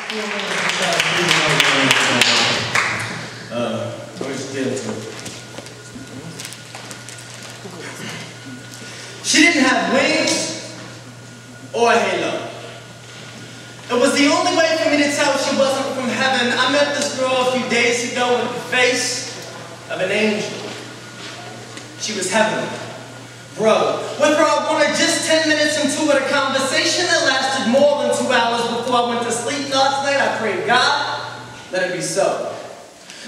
She didn't have wings or a halo. It was the only way for me to tell she wasn't from heaven. I met this girl a few days ago with the face of an angel. She was heavenly. Bro, with her I wanted just 10 minutes into it, a conversation that lasted more than 2 hours before I went to sleep last night. I prayed, God, let it be so.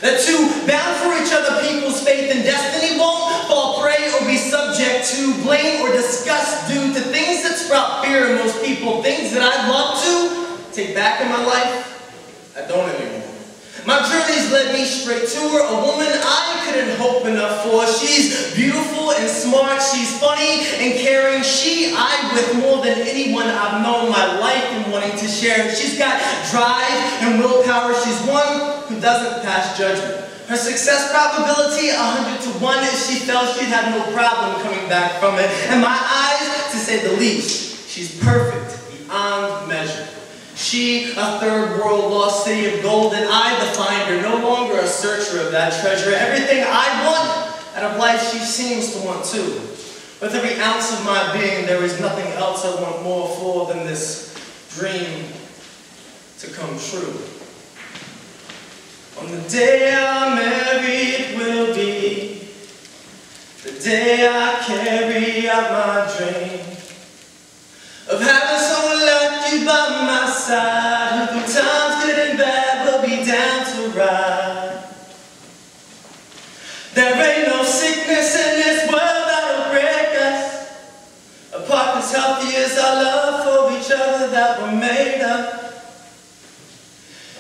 That two bound for each other people's faith and destiny won't fall prey or be subject to blame or disgust due to things that sprout fear in most people, things that I'd love to take back in my life, I don't anymore. My journeys led me straight to her, a woman I couldn't hope enough for. She's beautiful and smart, she's funny and caring. I with more than anyone I've known my life and wanting to share. She's got drive and willpower, she's one who doesn't pass judgment. Her success probability 100 to 1 if she felt she'd have no problem coming back from it. And my eyes, to say the least, she's perfect beyond measure. She, a third world lost city of gold, and I, the finder, no longer a searcher of that treasure. Everything I want out of life she seems to want too. With every ounce of my being, there is nothing else I want more for than this dream to come true. On the day I'm married will be the day I carry out my dream of having someone like you by my side, who through times good and bad will be down to ride. There ain't no sickness in this world that'll break us apart, as healthy as our love for each other that we're made of.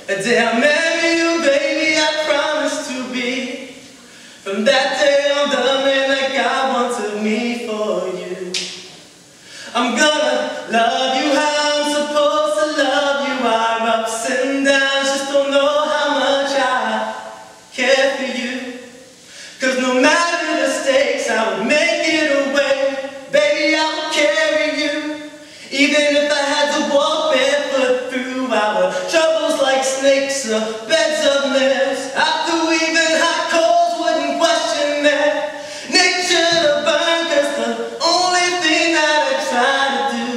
The day I marry you, baby, I promise to be. From that day on, the man that God wanted me for you. I'm gonna love you how I'm supposed to love you. Our ups and downs, just don't know how much I care for you. 'Cause no matter the stakes, I will make it away. Baby, I will carry you. Even if I had to walk barefoot through our troubles like snakes or beds of nails. After even hot coals wouldn't question that. Nature to burn, 'cause the only thing that I try to do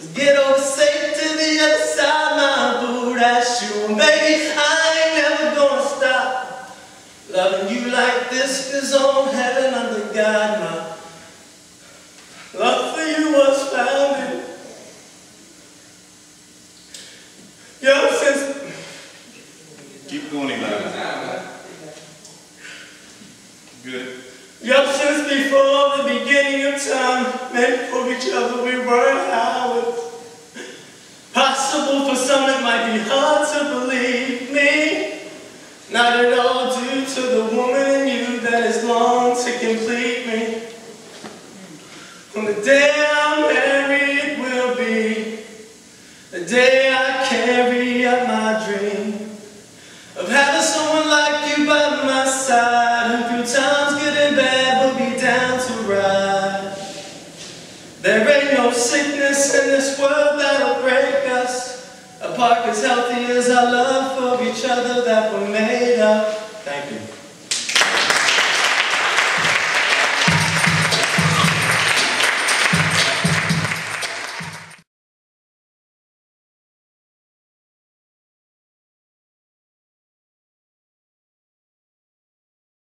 is get over safe to the other side, my boo, that's you. And baby, I ain't never gonna stop loving you like this, 'cause on heaven under God, my love for you was founded. Yo, since... Keep going, Elijah. Good. Yup, since before the beginning of time, meant for each other, we weren't how it's possible for some. It might be hard to believe me, not at all due to the woman in you that is long to complete me. On the day I'm married will be the day I carry out my dream of having someone like you by my side, who through times good and bad will be down to ride. There ain't no sickness in this world that'll break us apart, as healthy as our love for each other that we're made of.